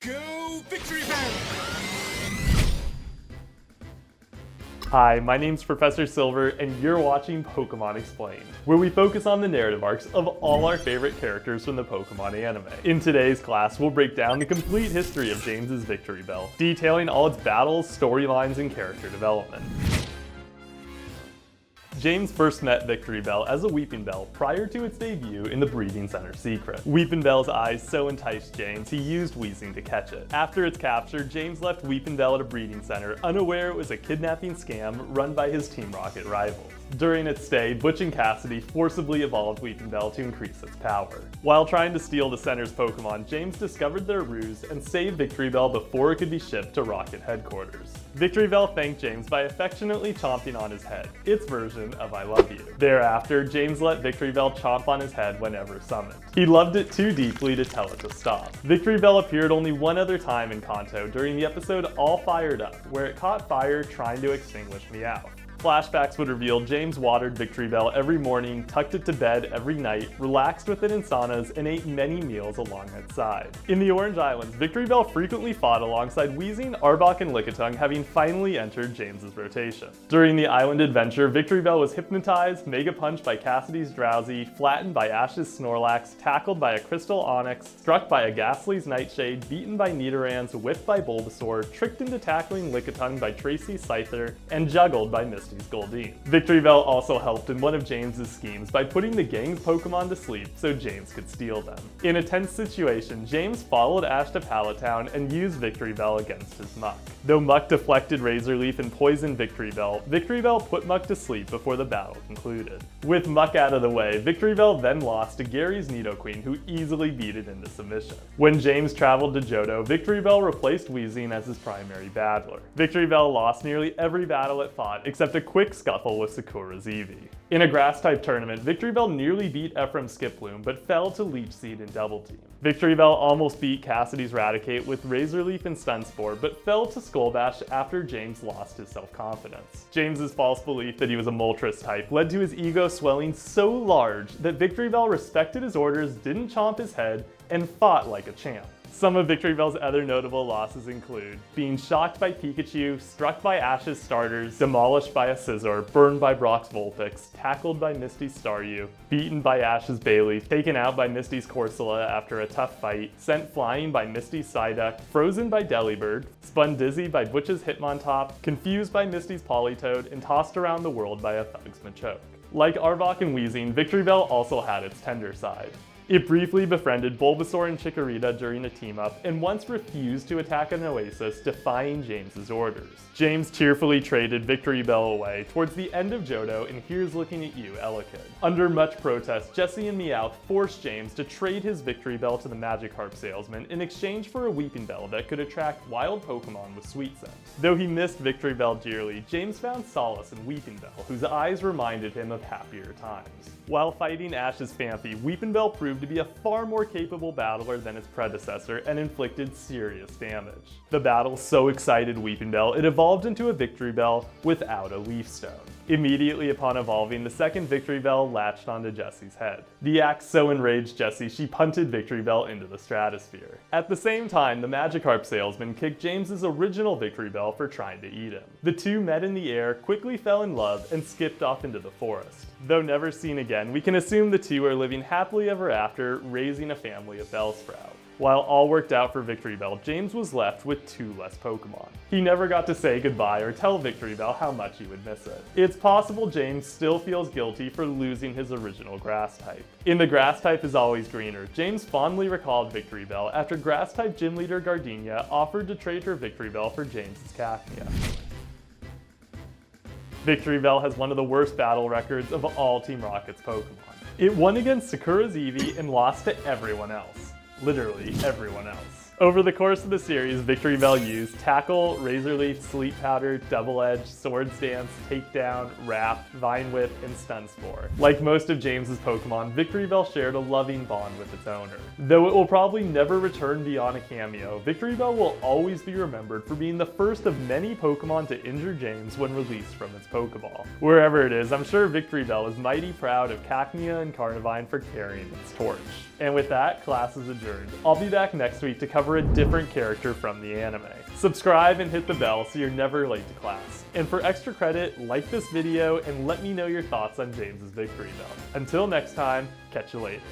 Go Victory Bell! Hi, my name's Professor Silver, and you're watching Pokemon Explained, where we focus on the narrative arcs of all our favorite characters from the Pokemon anime. In today's class, we'll break down the complete history of James's Victory Bell, detailing all its battles, storylines, and character development. James first met Victory Bell as a Weepinbell prior to its debut in the Breeding Center Secret. Weepinbell's eyes so enticed James, he used Weezing to catch it. After its capture, James left Weepinbell at a breeding center, unaware it was a kidnapping scam run by his Team Rocket rivals. During its stay, Butch and Cassidy forcibly evolved Weepinbell to increase its power. While trying to steal the center's Pokemon, James discovered their ruse and saved Victory Bell before it could be shipped to Rocket headquarters. Victory Bell thanked James by affectionately chomping on his head, its version of I love you. Thereafter, James let Victory Bell chomp on his head whenever summoned. He loved it too deeply to tell it to stop. Victory Bell appeared only one other time in Kanto during the episode All Fired Up, where it caught fire trying to extinguish Meowth. Flashbacks would reveal James watered Victory Bell every morning, tucked it to bed every night, relaxed with it in saunas, and ate many meals along its side. In the Orange Islands, Victory Bell frequently fought alongside Weezing, Arbok, and Lickitung, having finally entered James's rotation. During the island adventure, Victory Bell was hypnotized, Mega Punched by Cassidy's Drowsy, flattened by Ash's Snorlax, tackled by a Crystal Onyx, struck by a Ghastly's Nightshade, beaten by Nidorans, whipped by Bulbasaur, tricked into tackling Lickitung by Tracy's Scyther, and juggled by Misty's Goldeen. Victory Bell also helped in one of James's schemes by putting the gang's Pokemon to sleep so James could steal them. In a tense situation, James followed Ash to Pallet Town and used Victory Bell against his Muck. Though Muck deflected Razor Leaf and poisoned Victory Bell put Muck to sleep before the battle concluded. With Muck out of the way, Victory Bell then lost to Gary's Nidoqueen, who easily beat it into submission. When James traveled to Johto, Victory Bell replaced Weezing as his primary battler. Victory Bell lost nearly every battle it fought, except a quick scuffle with Sakura's Eevee. In a Grass-type tournament, Victory Bell nearly beat Ephraim Skiploom, but fell to Leech Seed in Double Team. Victory Bell almost beat Cassidy's Raticate with Razor Leaf and Stun Spore, but fell to Skull Bash after James lost his self-confidence. James's false belief that he was a Moltres type led to his ego swelling so large that Victory Bell respected his orders, didn't chomp his head, and fought like a champ. Some of Victory Bell's other notable losses include being shocked by Pikachu, struck by Ash's starters, demolished by a Scizor, burned by Brock's Vulpix, tackled by Misty's Staryu, beaten by Ash's Bayleaf, taken out by Misty's Corsola after a tough fight, sent flying by Misty's Psyduck, frozen by Delibird, spun dizzy by Butch's Hitmontop, confused by Misty's Politoed, and tossed around the world by a Thug's Machoke. Like Arbok and Weezing, Victory Bell also had its tender side. It briefly befriended Bulbasaur and Chikorita during a team-up, and once refused to attack an Oasis, defying James's orders. James tearfully traded Victory Bell away towards the end of Johto, and here's looking at you, Elekid. Under much protest, Jessie and Meowth forced James to trade his Victory Bell to the Magikarp salesman in exchange for a Weepinbell that could attract wild Pokemon with Sweet Scent. Though he missed Victory Bell dearly, James found solace in Weepinbell, whose eyes reminded him of happier times. While fighting Ash's Phanpy, Weepinbell proved to be a far more capable battler than its predecessor and inflicted serious damage. The battle so excited Weepinbell, it evolved into a Victory Bell without a Leaf Stone. Immediately upon evolving, the second Victory Bell latched onto Jessie's head. The act so enraged Jessie, she punted Victory Bell into the stratosphere. At the same time, the Magikarp salesman kicked James's original Victory Bell for trying to eat him. The two met in the air, quickly fell in love, and skipped off into the forest. Though never seen again, we can assume the two are living happily ever after, raising a family of Bellsprout. While all worked out for Victory Bell, James was left with two less Pokemon. He never got to say goodbye or tell Victory Bell how much he would miss it. It's possible James still feels guilty for losing his original Grass type. In The Grass Type is Always Greener, James fondly recalled Victory Bell after Grass type gym leader Gardenia offered to trade her Victory Bell for James's Cacnea. Victory Bell has one of the worst battle records of all Team Rocket's Pokemon. It won against Sakura's Eevee and lost to everyone else. Literally everyone else. Over the course of the series, Victory Bell used Tackle, Razor Leaf, Sleep Powder, Double Edge, Swords Dance, Takedown, Wrap, Vine Whip, and Stun Spore. Like most of James's Pokemon, Victory Bell shared a loving bond with its owner. Though it will probably never return beyond a cameo, Victory Bell will always be remembered for being the first of many Pokemon to injure James when released from its Pokeball. Wherever it is, I'm sure Victory Bell is mighty proud of Cacnea and Carnivine for carrying its torch. And with that, class is adjourned. I'll be back next week to cover discover a different character from the anime. Subscribe and hit the bell so you're never late to class. And for extra credit, like this video and let me know your thoughts on James's Victory Bell. Until next time, catch you later.